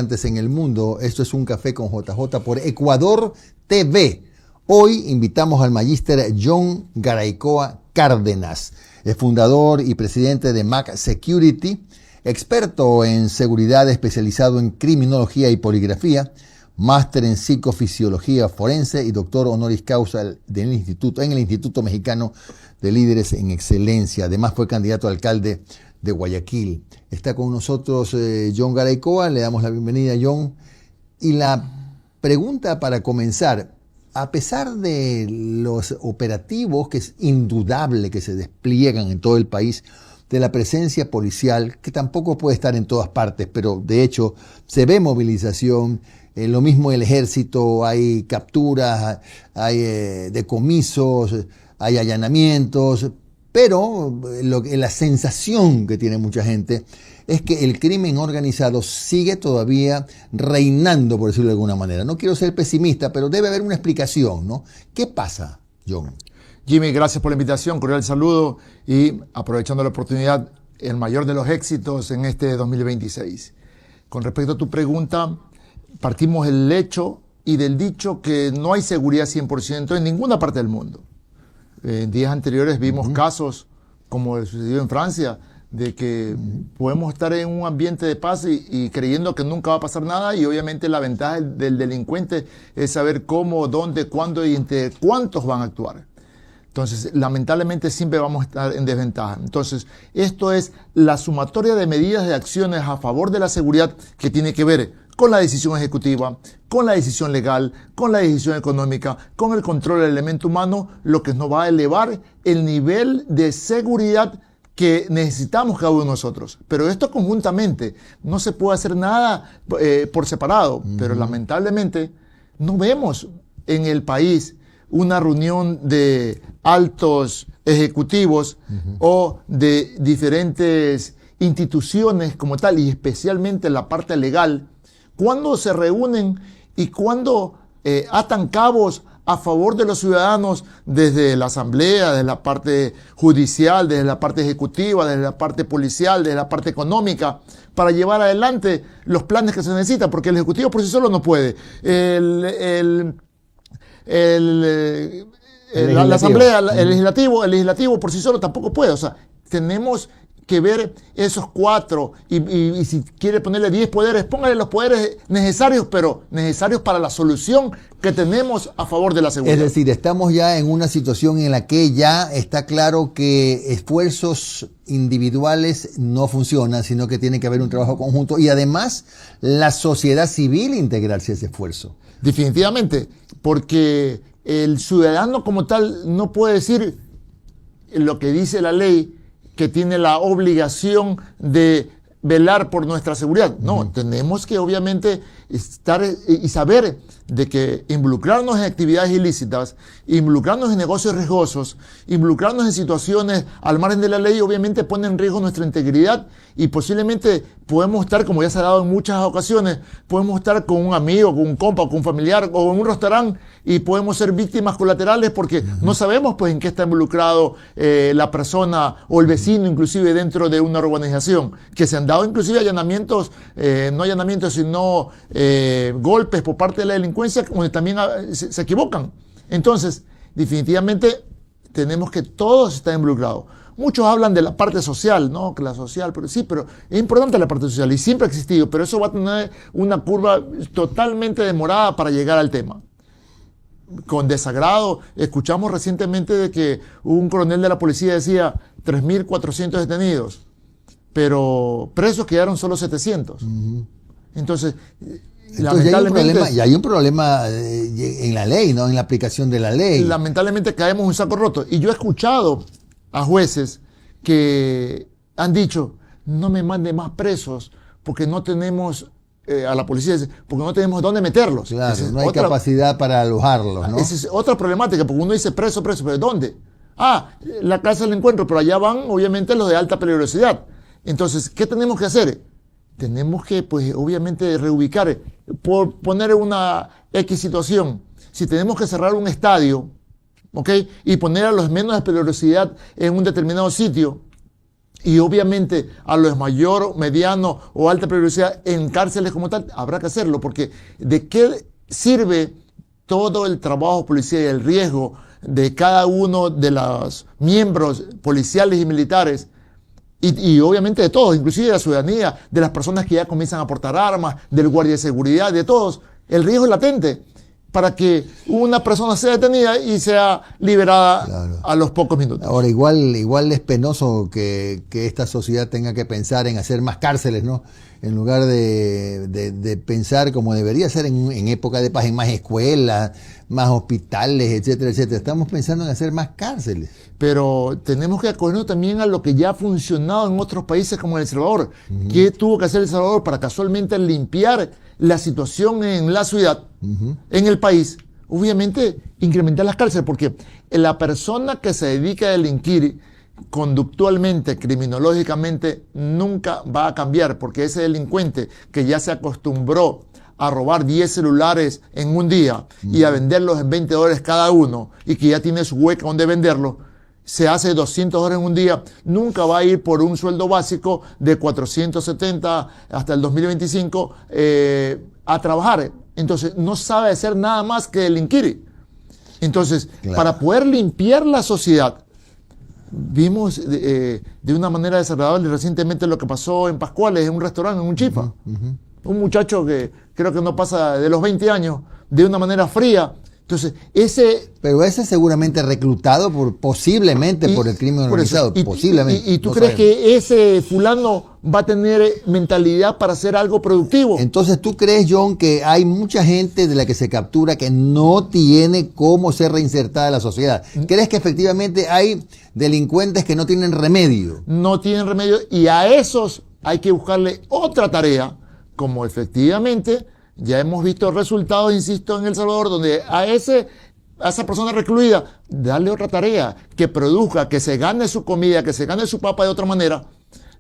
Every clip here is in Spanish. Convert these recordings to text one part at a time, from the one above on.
Antes en el mundo, esto es Un Café con JJ por Ecuador TV. Hoy invitamos al magíster John Garaycoa Cárdenas, es fundador y presidente de Mac Security, experto en seguridad especializado en criminología y poligrafía, máster en psicofisiología forense y doctor honoris causa en el Instituto Mexicano de Líderes en Excelencia. Además fue candidato a alcalde de Guayaquil. Está con nosotros John Garaycoa, le damos la bienvenida, John. Y la pregunta para comenzar, a pesar de los operativos que es indudable que se despliegan en todo el país, de la presencia policial, que tampoco puede estar en todas partes, pero de hecho se ve movilización, lo mismo el ejército, hay capturas, hay decomisos, hay allanamientos, pero la sensación que tiene mucha gente es que el crimen organizado sigue todavía reinando, por decirlo de alguna manera. No quiero ser pesimista, pero debe haber una explicación, ¿no? ¿Qué pasa, John? Jimmy, gracias por la invitación, cordial saludo y aprovechando la oportunidad, el mayor de los éxitos en este 2026. Con respecto a tu pregunta, partimos del hecho y del dicho que no hay seguridad 100% en ninguna parte del mundo. En días anteriores vimos casos, como sucedió en Francia, de que podemos estar en un ambiente de paz y creyendo que nunca va a pasar nada, y obviamente la ventaja del delincuente es saber cómo, dónde, cuándo y entre cuántos van a actuar. Entonces, lamentablemente siempre vamos a estar en desventaja. Entonces, esto es la sumatoria de medidas de acciones a favor de la seguridad que tiene que ver con la decisión ejecutiva, con la decisión legal, con la decisión económica, con el control del elemento humano, lo que nos va a elevar el nivel de seguridad que necesitamos cada uno de nosotros. Pero esto conjuntamente, no se puede hacer nada por separado, pero lamentablemente no vemos en el país una reunión de altos ejecutivos o de diferentes instituciones como tal, y especialmente la parte legal, cuando se reúnen y cuando atan cabos a favor de los ciudadanos desde la asamblea, desde la parte judicial, desde la parte ejecutiva, desde la parte policial, desde la parte económica, para llevar adelante los planes que se necesitan, porque el ejecutivo por sí solo no puede. La asamblea, el legislativo por sí solo tampoco puede. O sea, tenemos que ver esos cuatro y si quiere ponerle 10 poderes, póngale los poderes necesarios, pero necesarios para la solución que tenemos a favor de la seguridad. Es decir, estamos ya en una situación en la que ya está claro que esfuerzos individuales no funcionan, sino que tiene que haber un trabajo conjunto y además la sociedad civil integrarse a ese esfuerzo. Definitivamente, porque el ciudadano como tal no puede decir lo que dice la ley, que tiene la obligación de velar por nuestra seguridad. No, tenemos que obviamente estar y saber de que involucrarnos en actividades ilícitas, involucrarnos en negocios riesgosos, involucrarnos en situaciones al margen de la ley, obviamente pone en riesgo nuestra integridad y posiblemente podemos estar, como ya se ha dado en muchas ocasiones, podemos estar con un amigo, con un compa, con un familiar o en un restaurante y podemos ser víctimas colaterales porque no sabemos pues en qué está involucrado la persona o el vecino, inclusive dentro de una urbanización, que se han dado inclusive allanamientos, no allanamientos, sino golpes por parte de la delincuencia, donde también se equivocan. Entonces, definitivamente tenemos que todos estar involucrados. Muchos hablan de la parte social, ¿no? Que la social, pero sí, pero es importante la parte social y siempre ha existido, pero eso va a tener una curva totalmente demorada para llegar al tema. Con desagrado, escuchamos recientemente de que un coronel de la policía decía 3.400 detenidos, pero presos quedaron solo 700. Entonces lamentablemente hay un problema en la ley, ¿no? En la aplicación de la ley. Lamentablemente caemos en un saco roto. Y yo he escuchado a jueces que han dicho, no me mande más presos porque no tenemos, a la policía, porque no tenemos dónde meterlos. Claro, no hay capacidad para alojarlos, ¿no? Esa es otra problemática, porque uno dice preso, pero ¿dónde? La cárcel del encuentro, pero allá van obviamente los de alta peligrosidad. Entonces, ¿qué tenemos que hacer? Tenemos que, pues, obviamente reubicar, por poner una X situación. Si tenemos que cerrar un estadio, ¿ok? Y poner a los menos de peligrosidad en un determinado sitio, Y obviamente a los mayor, mediano o alta peligrosidad en cárceles como tal, habrá que hacerlo, porque ¿de qué sirve todo el trabajo policial y el riesgo de cada uno de los miembros policiales y militares? Y obviamente de todos, inclusive de la ciudadanía, de las personas que ya comienzan a portar armas, del guardia de seguridad, de todos. El riesgo es latente para que una persona sea detenida y sea liberada, claro, a los pocos minutos. Ahora, igual es penoso que esta sociedad tenga que pensar en hacer más cárceles, ¿no? En lugar de pensar como debería ser en época de paz, en más escuelas, más hospitales, etcétera, etcétera. Estamos pensando en hacer más cárceles. Pero tenemos que acogernos también a lo que ya ha funcionado en otros países como El Salvador. ¿Qué tuvo que hacer El Salvador para casualmente limpiar la situación en la ciudad, en el país? Obviamente, incrementar las cárceles, porque la persona que se dedica a delinquir conductualmente, criminológicamente, nunca va a cambiar, porque ese delincuente que ya se acostumbró a robar 10 celulares en un día y a venderlos en $20 cada uno, y que ya tiene su hueca donde venderlo, se hace $200 en un día, nunca va a ir por un sueldo básico de 470 hasta el 2025 a trabajar. Entonces no sabe hacer nada más que delinquir. Entonces, claro, para poder limpiar la sociedad, vimos de una manera desagradable recientemente lo que pasó en Pascuales, en un restaurante, en un chifa. Un muchacho que creo que no pasa de los 20 años, de una manera fría. Entonces, Pero ese seguramente reclutado posiblemente por el crimen organizado, posiblemente. ¿Y tú crees que ese fulano va a tener mentalidad para hacer algo productivo? Entonces, ¿tú crees, John, que hay mucha gente de la que se captura que no tiene cómo ser reinsertada en la sociedad? ¿Crees que efectivamente hay delincuentes que no tienen remedio? No tienen remedio, y a esos hay que buscarle otra tarea, como efectivamente ya hemos visto resultados, insisto, en El Salvador, donde a esa persona recluida, darle otra tarea, que produzca, que se gane su comida, que se gane su papa de otra manera,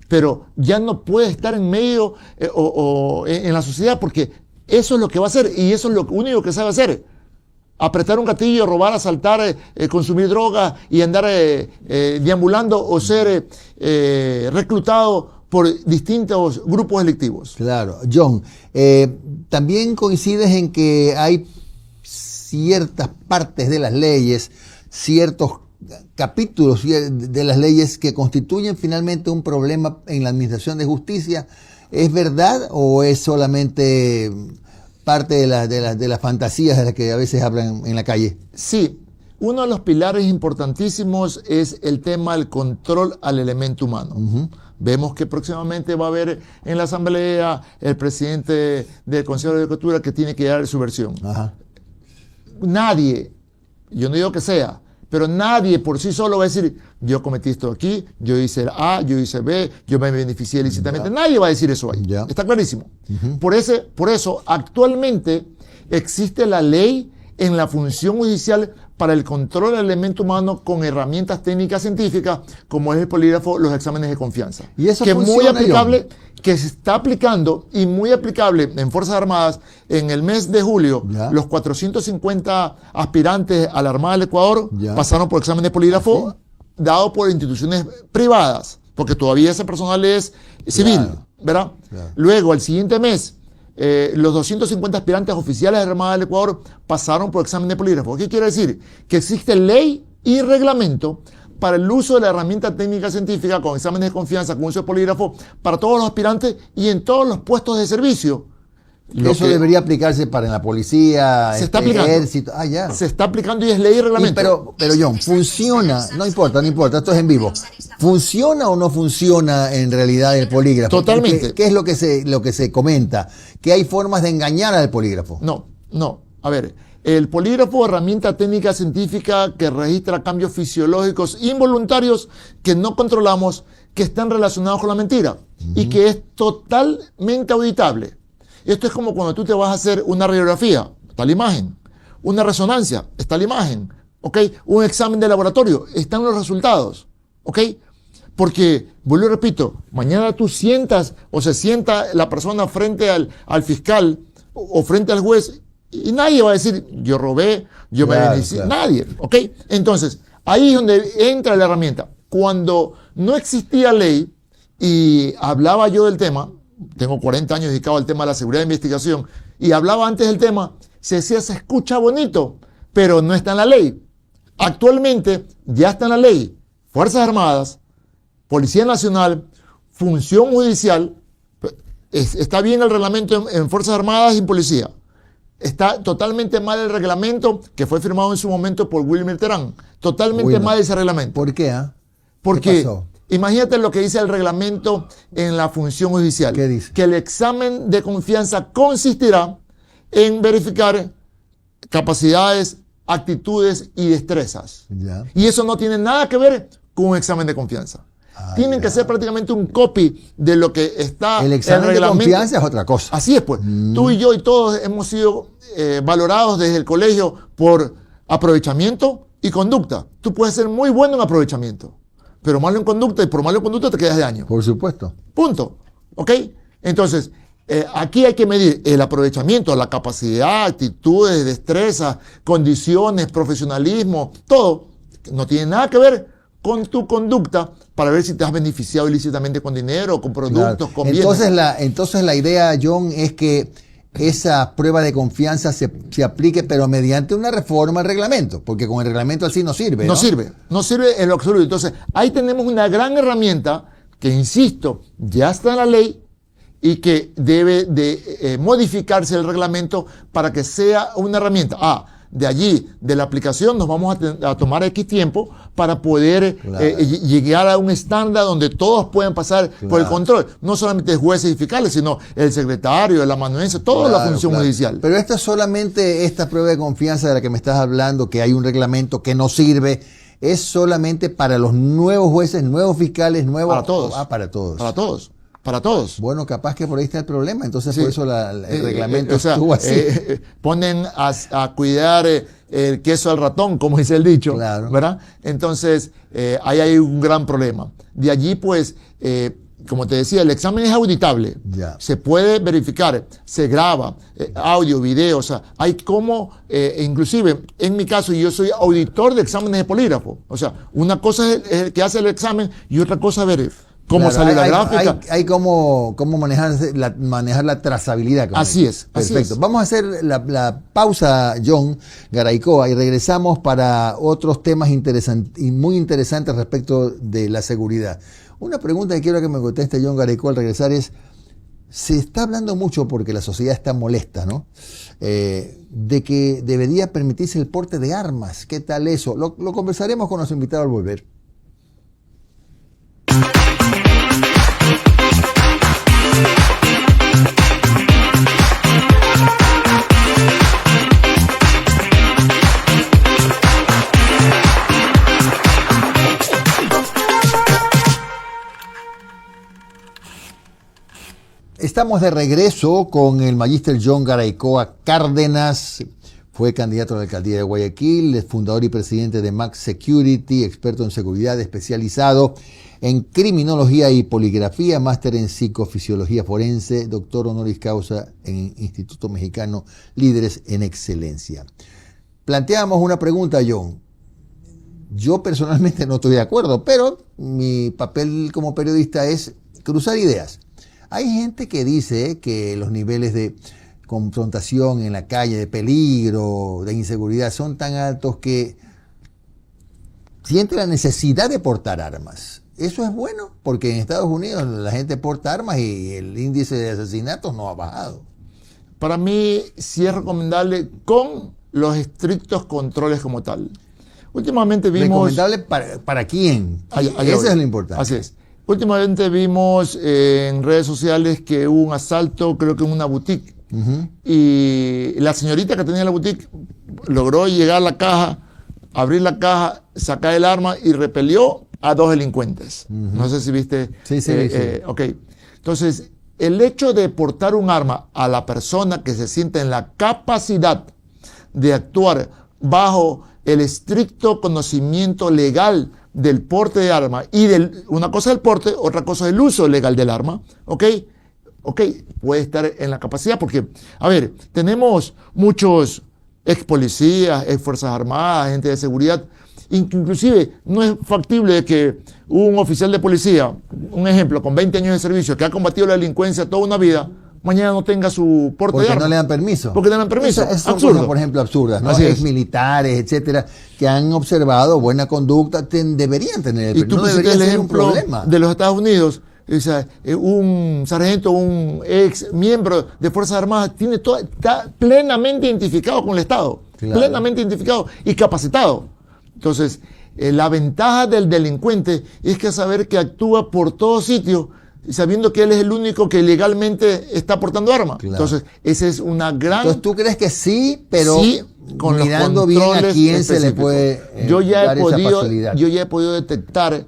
pero ya no puede estar en medio o en la sociedad, porque eso es lo que va a hacer, y eso es lo único que sabe hacer. Apretar un gatillo, robar, asaltar, consumir drogas y andar deambulando o ser reclutado por distintos grupos delictivos. Claro. John, también coincides en que hay ciertas partes de las leyes, ciertos capítulos de las leyes que constituyen finalmente un problema en la administración de justicia. ¿Es verdad o es solamente parte de las fantasías de las que a veces hablan en la calle? Sí. Uno de los pilares importantísimos es el tema del control al elemento humano. Vemos que próximamente va a haber en la Asamblea el presidente del Consejo de Judicatura que tiene que dar su versión. Nadie, yo no digo que sea, pero nadie por sí solo va a decir, yo cometí esto aquí, yo hice A, yo hice B, yo me beneficié ilícitamente. Nadie va a decir eso ahí. Está clarísimo. Por eso, actualmente existe la ley en la función judicial para el control del elemento humano con herramientas técnicas científicas, como es el polígrafo, los exámenes de confianza. ¿Y eso que funciona, muy aplicable, que se está aplicando y muy aplicable en Fuerzas Armadas. En el mes de julio, los 450 aspirantes a la Armada del Ecuador pasaron por examen de polígrafo dado por instituciones privadas, porque todavía ese personal es civil, ¿verdad? Luego, al siguiente mes, los 250 aspirantes oficiales de la Armada del Ecuador pasaron por examen de polígrafo. ¿Qué quiere decir? Que existe ley y reglamento para el uso de la herramienta técnica científica con exámenes de confianza, con uso de polígrafo, para todos los aspirantes y en todos los puestos de servicio. Eso debería aplicarse para en la policía, se está aplicando. Ejército. Se está aplicando y es ley y reglamento. Pero John, ¿funciona? No importa, esto es en vivo. ¿Funciona o no funciona en realidad el polígrafo? Totalmente. ¿Qué es lo que se comenta? ¿Que hay formas de engañar al polígrafo? No. A ver, el polígrafo, herramienta técnica científica que registra cambios fisiológicos involuntarios que no controlamos, que están relacionados con la mentira y que es totalmente auditable. Esto es como cuando tú te vas a hacer una radiografía, está la imagen, una resonancia, está la imagen, ¿ok? Un examen de laboratorio, están los resultados, ¿ok? Porque, vuelvo y repito, mañana tú sientas o se sienta la persona frente al fiscal o frente al juez y nadie va a decir, yo robé, yo me beneficié, nadie, ¿ok? Entonces, ahí es donde entra la herramienta. cuando no existía ley y hablaba yo del tema, tengo 40 años dedicado al tema de la seguridad de investigación, y hablaba antes del tema, se decía, se escucha bonito, pero no está en la ley. Actualmente ya está en la ley. Fuerzas Armadas, Policía Nacional, Función Judicial, está bien el reglamento en Fuerzas Armadas y en Policía. Está totalmente mal el reglamento que fue firmado en su momento por Wilmer Terán. Totalmente mal ese reglamento. ¿Por qué? Porque ¿Qué pasó? imagínate lo que dice el reglamento en la Función Judicial. ¿Qué dice? Que el examen de confianza consistirá en verificar capacidades, actitudes y destrezas. Ya. Y eso no tiene nada que ver con un examen de confianza. Tienen que ser prácticamente un copy de lo que está el examen de confianza es otra cosa. Así es, pues. Tú y yo y todos hemos sido valorados desde el colegio por aprovechamiento y conducta. Tú puedes ser muy bueno en aprovechamiento, pero malo en conducta, y por malo en conducta te quedas de año. Por supuesto. Punto. ¿Ok? Entonces, aquí hay que medir el aprovechamiento, la capacidad, actitudes, destrezas, condiciones, profesionalismo, todo. No tiene nada que ver con tu conducta para ver si te has beneficiado ilícitamente con dinero, con productos, con bienes. Entonces la idea, John, es que esa prueba de confianza se aplique, pero mediante una reforma al reglamento, porque con el reglamento así no sirve. No sirve en lo absoluto. Entonces, ahí tenemos una gran herramienta que, insisto, ya está en la ley y que debe de modificarse el reglamento para que sea una herramienta. De allí, de la aplicación, nos vamos a tomar X tiempo para poder llegar a un estándar donde todos puedan pasar por el control. No solamente jueces y fiscales, sino el secretario, el amanuense, toda la función judicial. Pero esto es solamente esta prueba de confianza de la que me estás hablando, que hay un reglamento que no sirve, es solamente para los nuevos jueces, nuevos fiscales, nuevos... Para todos. Para todos. Para todos. Para todos. Bueno, capaz que por ahí está el problema, entonces por eso el reglamento estuvo así. Ponen a cuidar el queso al ratón, como dice el dicho, ¿verdad? Entonces, ahí hay un gran problema. De allí, pues, como te decía, el examen es auditable. Se puede verificar, se graba, audio, video, o sea, hay como, inclusive, en mi caso, yo soy auditor de exámenes de polígrafo. O sea, una cosa es el que hace el examen y otra cosa ver cómo sale la gráfica. Hay cómo manejar la trazabilidad. Así es. Perfecto. Vamos a hacer la pausa, John Garaycoa, y regresamos para otros temas muy interesantes respecto de la seguridad. Una pregunta que quiero que me conteste John Garaycoa al regresar es, se está hablando mucho, porque la sociedad está molesta, ¿no? De que debería permitirse el porte de armas. ¿Qué tal eso? Lo conversaremos con nuestro invitado al volver. Estamos de regreso con el magíster John Garaycoa Cárdenas. Fue candidato a la alcaldía de Guayaquil, es fundador y presidente de Max Security, experto en seguridad, especializado en criminología y poligrafía, máster en psicofisiología forense, doctor honoris causa en Instituto Mexicano Líderes en Excelencia. Planteamos una pregunta, John. Yo personalmente no estoy de acuerdo, pero mi papel como periodista es cruzar ideas. Hay gente que dice que los niveles de confrontación en la calle, de peligro, de inseguridad, son tan altos que siente la necesidad de portar armas. Eso es bueno, porque en Estados Unidos la gente porta armas y el índice de asesinatos no ha bajado. Para mí sí es recomendable con los estrictos controles como tal. Últimamente vimos... ¿Recomendable para quién? Eso es lo importante. Así es. Últimamente vimos en redes sociales que hubo un asalto, creo que en una boutique. Y la señorita que tenía la boutique logró llegar a la caja, abrir la caja, sacar el arma y repelió a 2 delincuentes. No sé si viste. Sí. Ok. Entonces, el hecho de portar un arma a la persona que se siente en la capacidad de actuar bajo el estricto conocimiento legal del porte de arma y una cosa es el porte, otra cosa es el uso legal del arma, ¿ok? Puede estar en la capacidad porque, a ver, tenemos muchos ex policías, ex fuerzas armadas, gente de seguridad, Inclusive no es factible que un oficial de policía, un ejemplo, con 20 años de servicio, que ha combatido la delincuencia toda una vida, mañana no tenga su porte de arma. Porque no le dan permiso. Porque no le dan permiso. Esas son cosas, por ejemplo, absurdas, ¿no? Ex militares, etcétera, que han observado buena conducta, deberían tener el permiso. Y tú no debería el ser un ejemplo problema. de los Estados Unidos. O sea, un sargento, un ex miembro de Fuerzas Armadas está plenamente identificado con el Estado, claro. Plenamente identificado y capacitado. Entonces, la ventaja del delincuente es que saber que actúa por todo sitio, sabiendo que él es el único que legalmente está portando armas. Claro. Entonces, esa es una gran... Entonces, ¿tú crees que sí, pero sí, con mirando los bien a quién específicos se le puede dar esa facilidad? Yo ya he podido detectar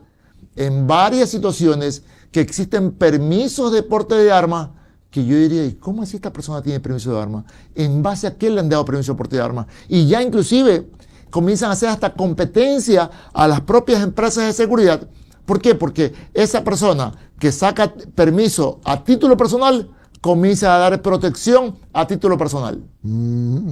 en varias situaciones que existen permisos de porte de armas que yo diría, ¿y cómo así esta persona tiene permiso de armas? ¿En base a qué le han dado permiso de porte de armas? Y ya inclusive comienzan a hacer hasta competencia a las propias empresas de seguridad. ¿Por qué? Porque esa persona que saca permiso a título personal comienza a dar protección a título personal.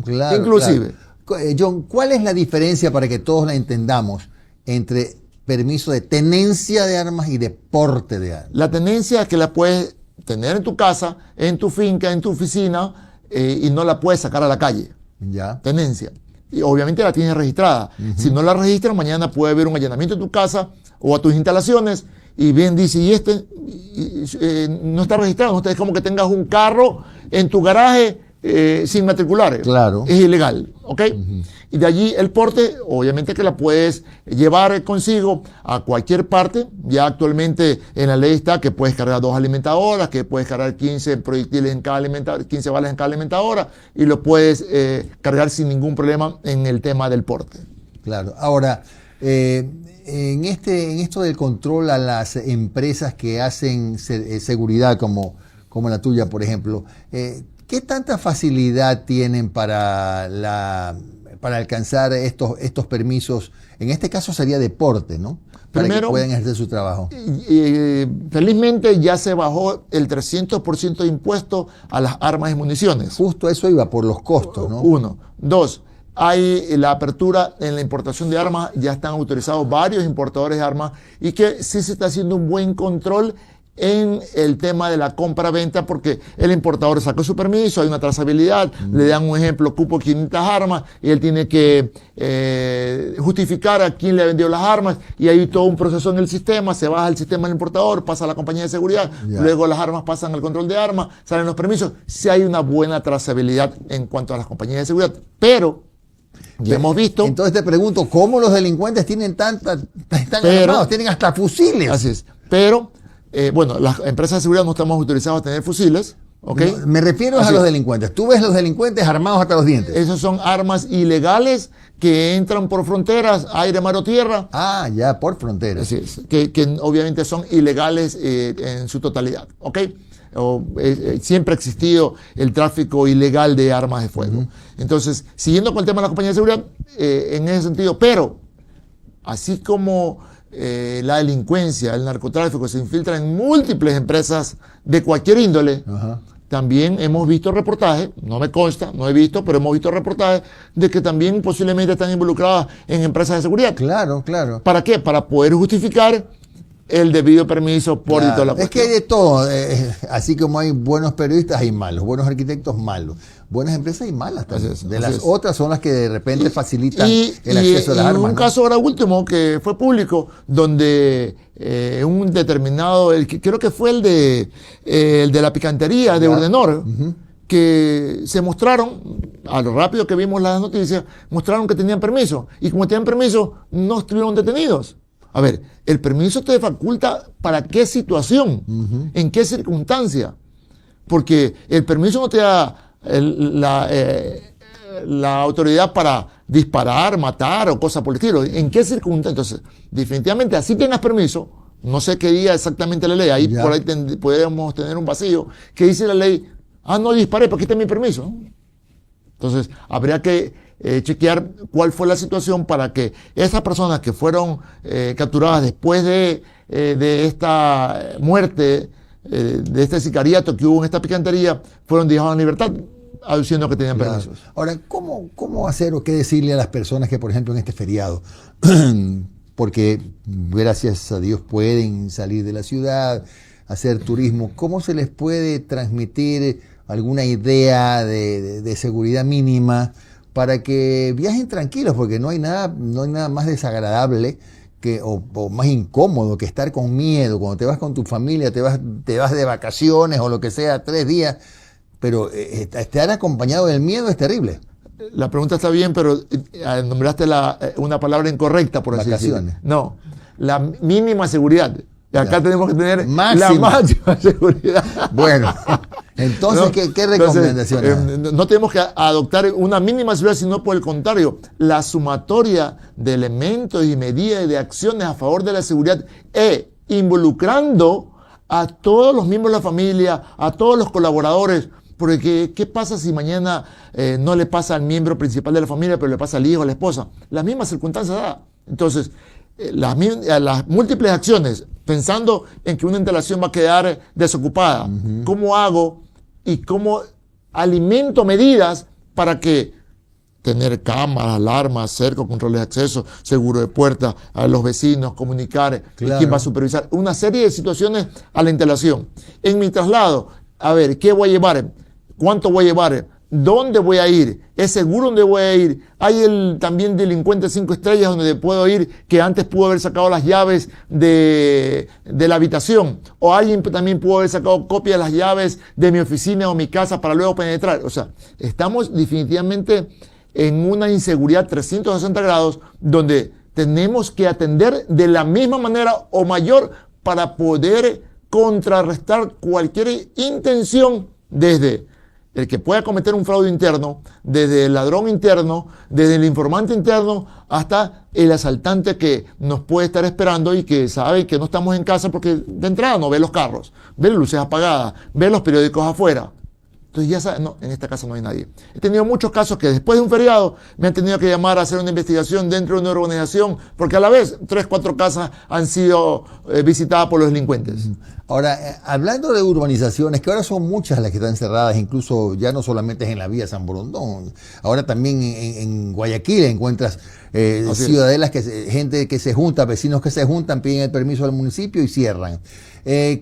Claro, inclusive. Claro. John, ¿cuál es la diferencia para que todos la entendamos entre permiso de tenencia de armas y de porte de armas? La tenencia es que la puedes tener en tu casa, en tu finca, en tu oficina, y no la puedes sacar a la calle. Ya. Tenencia. Y obviamente la tienes registrada. Si no la registras, mañana puede haber un allanamiento en tu casa o a tus instalaciones y bien dice, no está registrado. No es como que tengas un carro en tu garaje sin matricular. Claro. Es ilegal. ¿Ok? Y de allí el porte, obviamente que la puedes llevar consigo a cualquier parte. Ya actualmente en la ley está que puedes cargar 2 alimentadoras, que puedes cargar 15 proyectiles en cada alimentadora, 15 balas en cada alimentadora, y lo puedes cargar sin ningún problema en el tema del porte. Claro. Ahora, en esto del control a las empresas que hacen seguridad como la tuya, por ejemplo, ¿qué tanta facilidad tienen para alcanzar estos permisos? En este caso sería deporte, ¿no? Para Primero, que puedan ejercer su trabajo. Felizmente ya se bajó el 300% de impuesto a las armas y municiones. Justo eso iba, por los costos, ¿no? 1. 2. Hay la apertura en la importación de armas, ya están autorizados varios importadores de armas y que sí se está haciendo un buen control en el tema de la compra-venta, porque el importador sacó su permiso, hay una trazabilidad, le dan un ejemplo, cupo 500 armas, y él tiene que justificar a quién le vendió las armas, y hay todo un proceso en el sistema, se baja el sistema del importador, pasa a la compañía de seguridad, luego las armas pasan al control de armas, salen los permisos, sí hay una buena trazabilidad en cuanto a las compañías de seguridad, pero ya hemos visto... Entonces te pregunto, ¿cómo los delincuentes tienen están armados? Tienen hasta fusiles. Así es, pero... bueno, las empresas de seguridad no estamos autorizados a tener fusiles, ¿ok? No, me refiero a los delincuentes. Tú ves los delincuentes armados hasta los dientes. Esas son armas ilegales que entran por fronteras, aire, mar o tierra. Ah, ya, por fronteras. Así es, que obviamente son ilegales en su totalidad, ¿ok? Siempre ha existido el tráfico ilegal de armas de fuego. Entonces, siguiendo con el tema de la compañía de seguridad, en ese sentido, pero así como... la delincuencia, el narcotráfico se infiltra en múltiples empresas de cualquier índole. También hemos visto reportajes, no me consta, no he visto, pero hemos visto reportajes de que también posiblemente están involucradas en empresas de seguridad. Claro, claro. ¿Para qué? Para poder justificar el debido permiso por toda la cuestión. Es que hay de todo, así como hay buenos periodistas, hay malos, buenos arquitectos, malos, buenas empresas y malas también. Otras son las que de repente facilitan el acceso a las armas. Un caso ahora último que fue público, donde un determinado, creo que fue el de la picantería de Urdenor, que se mostraron, a lo rápido que vimos las noticias, mostraron que tenían permiso, y como tenían permiso, no estuvieron detenidos. A ver, el permiso te faculta para qué situación, en qué circunstancia, porque el permiso no te da la autoridad para disparar, matar o cosas por el estilo. ¿En qué circunstancia? Entonces, definitivamente, así tengas permiso, no sé qué diga exactamente la ley, ahí por ahí podríamos tener un vacío, que dice la ley, no disparé, pero aquí está mi permiso. Entonces, habría que chequear cuál fue la situación para que esas personas que fueron capturadas después de esta muerte, de este sicariato que hubo en esta picantería, fueron dejadas en libertad. aduciendo que tenían Claro. permisos. Ahora, ¿cómo hacer o qué decirle a las personas que, por ejemplo, en este feriado, porque gracias a Dios pueden salir de la ciudad, hacer turismo, ¿cómo se les puede transmitir alguna idea de seguridad mínima para que viajen tranquilos? Porque no hay nada más desagradable o más incómodo que estar con miedo. Cuando te vas con tu familia, te vas de vacaciones o lo que sea, 3 días, pero estar acompañado del miedo es terrible. La pregunta está bien, pero nombraste una palabra incorrecta, por así decirlo. Vacaciones. No, la mínima seguridad. Y acá Ya. tenemos que tener Máxima. la máxima seguridad. Bueno, entonces, ¿No? ¿qué recomendaciones? Entonces, no tenemos que adoptar una mínima seguridad, sino por el contrario, la sumatoria de elementos y medidas y de acciones a favor de la seguridad involucrando a todos los miembros de la familia, a todos los colaboradores. Porque ¿qué pasa si mañana no le pasa al miembro principal de la familia, pero le pasa al hijo, a la esposa? Las mismas circunstancias da. Entonces, las múltiples acciones, pensando en que una instalación va a quedar desocupada, ¿cómo hago y cómo alimento medidas para que tener cámaras, alarmas, cercos, controles de acceso, seguro de puertas, a los vecinos, comunicar, Claro. quién va a supervisar? Una serie de situaciones a la instalación. En mi traslado, a ver, ¿qué voy a llevar? ¿Cuánto voy a llevar? ¿Dónde voy a ir? ¿Es seguro dónde voy a ir? Hay también delincuente 5 estrellas donde puedo ir, que antes pudo haber sacado las llaves de la habitación. O alguien también pudo haber sacado copia de las llaves de mi oficina o mi casa para luego penetrar. O sea, estamos definitivamente en una inseguridad 360 grados donde tenemos que atender de la misma manera o mayor para poder contrarrestar cualquier intención desde el que pueda cometer un fraude interno, desde el ladrón interno, desde el informante interno, hasta el asaltante que nos puede estar esperando y que sabe que no estamos en casa porque de entrada no ve los carros, ve las luces apagadas, ve los periódicos afuera. Entonces ya sabe, no, en esta casa no hay nadie. He tenido muchos casos que después de un feriado me han tenido que llamar a hacer una investigación dentro de una organización porque a la vez 3, 4 casas han sido visitadas por los delincuentes. Ahora, hablando de urbanizaciones, que ahora son muchas las que están cerradas, incluso ya no solamente es en la vía San Borondón, ahora también en Guayaquil encuentras ciudadelas, gente que se junta, vecinos que se juntan, piden el permiso al municipio y cierran.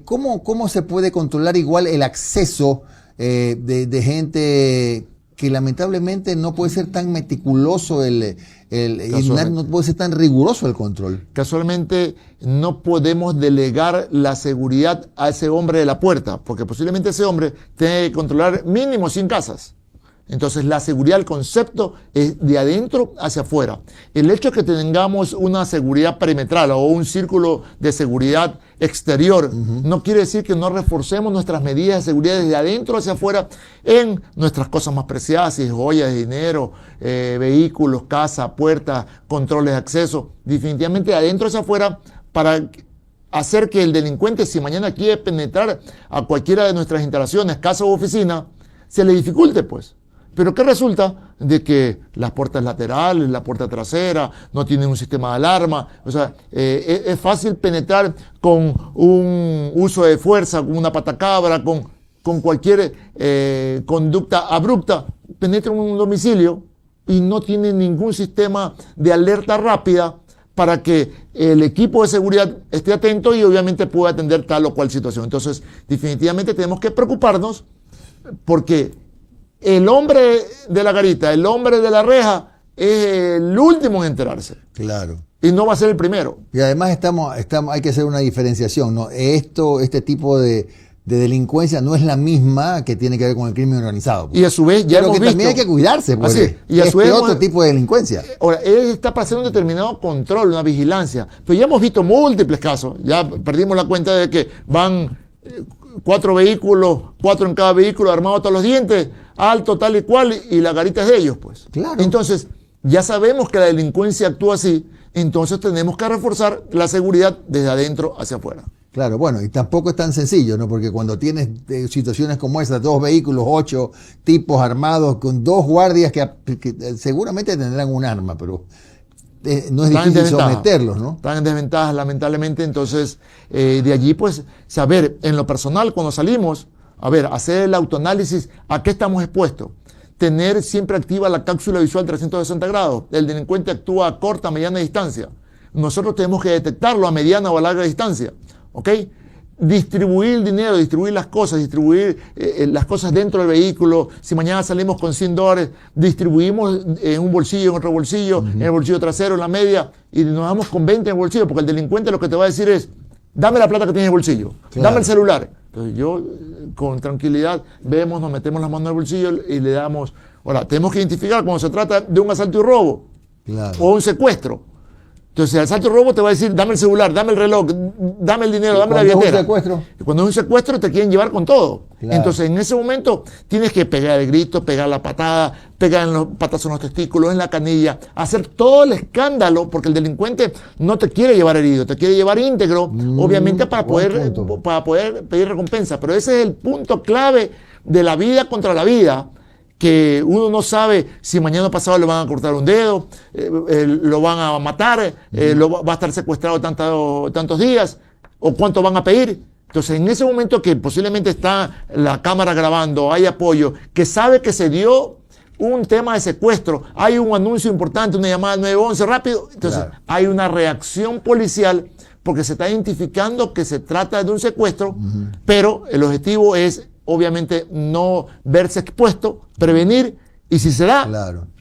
¿Cómo se puede controlar igual el acceso de gente que lamentablemente no puede ser tan meticuloso y no puede ser tan riguroso el control? Casualmente no podemos delegar la seguridad a ese hombre de la puerta, porque posiblemente ese hombre tenga que controlar mínimo 100 casas. Entonces la seguridad, el concepto es de adentro hacia afuera. El hecho de que tengamos una seguridad perimetral o un círculo de seguridad exterior no quiere decir que no reforcemos nuestras medidas de seguridad desde adentro hacia afuera en nuestras cosas más preciadas, si es joyas, dinero, vehículos, casa, puertas, controles de acceso. Definitivamente de adentro hacia afuera para hacer que el delincuente, si mañana quiere penetrar a cualquiera de nuestras instalaciones, casa u oficina, se le dificulte pues. Pero ¿qué resulta? De que las puertas laterales, la puerta trasera, no tienen un sistema de alarma. O sea, es fácil penetrar con un uso de fuerza, con una patacabra, con cualquier conducta abrupta. Penetra en un domicilio y no tiene ningún sistema de alerta rápida para que el equipo de seguridad esté atento y obviamente pueda atender tal o cual situación. Entonces, definitivamente tenemos que preocuparnos porque el hombre de la garita, el hombre de la reja, es el último en enterarse. Claro. Y no va a ser el primero. Y además hay que hacer una diferenciación, ¿no? Este tipo de delincuencia no es la misma que tiene que ver con el crimen organizado. Y a su vez ya Pero hemos que visto. también hay que cuidarse, porque y a su vez otro tipo de delincuencia. Ahora, él está pasando un determinado control, una vigilancia. Pero ya hemos visto múltiples casos. Ya perdimos la cuenta de que van 4 vehículos, 4 en cada vehículo, armados hasta los dientes, alto, tal y cual, y la garita es de ellos, pues. Claro. Entonces, ya sabemos que la delincuencia actúa así, entonces tenemos que reforzar la seguridad desde adentro hacia afuera. Claro, bueno, y tampoco es tan sencillo, ¿no? Porque cuando tienes situaciones como esas, 2 vehículos, 8 tipos armados, con 2 guardias que seguramente tendrán un arma, pero no es difícil someterlos, ¿no? Están en desventaja, lamentablemente. Entonces, de allí, pues, saber, en lo personal, cuando salimos, hacer el autoanálisis, ¿a qué estamos expuestos? tener siempre activa la cápsula visual 360 grados. El delincuente actúa a corta, mediana distancia. Nosotros tenemos que detectarlo a mediana o a larga distancia. ¿Ok? Distribuir el dinero, distribuir las cosas, distribuir las cosas dentro del vehículo. Si mañana salimos con $100, distribuimos en un bolsillo, en otro bolsillo, en el bolsillo trasero, en la media, y nos damos con 20 en el bolsillo, porque el delincuente lo que te va a decir es, dame la plata que tienes en el bolsillo, dame el celular. Entonces yo, con tranquilidad, vemos, nos metemos las manos en el bolsillo y le damos. Ahora, tenemos que identificar cuando se trata de un asalto y robo, o un secuestro. Entonces, el asalto y robo te va a decir, dame el celular, dame el reloj, dame el dinero, dame la billetera. Cuando es un secuestro, te quieren llevar con todo. Claro. Entonces, en ese momento, tienes que pegar el grito, pegar la patada, pegar en los patazos en los testículos, en la canilla, hacer todo el escándalo, porque el delincuente no te quiere llevar herido, te quiere llevar íntegro, obviamente para poder pedir recompensa. Pero ese es el punto clave de la vida contra la vida, que uno no sabe si mañana pasado le van a cortar un dedo, lo van a matar, va a estar secuestrado tantos días, o cuánto van a pedir. Entonces, en ese momento que posiblemente está la cámara grabando, hay apoyo, que sabe que se dio un tema de secuestro, hay un anuncio importante, una llamada al 911 rápido, entonces hay una reacción policial porque se está identificando que se trata de un secuestro, pero el objetivo es obviamente no verse expuesto, prevenir y si se da,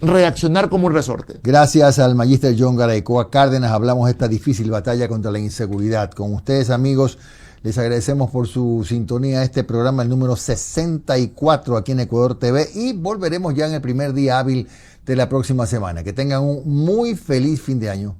reaccionar como un resorte. Gracias al magíster John Garaycoa Cárdenas hablamos de esta difícil batalla contra la inseguridad. Con ustedes, amigos, les agradecemos por su sintonía a este programa, el número 64 aquí en Ecuador TV, y volveremos ya en el primer día hábil de la próxima semana. Que tengan un muy feliz fin de año.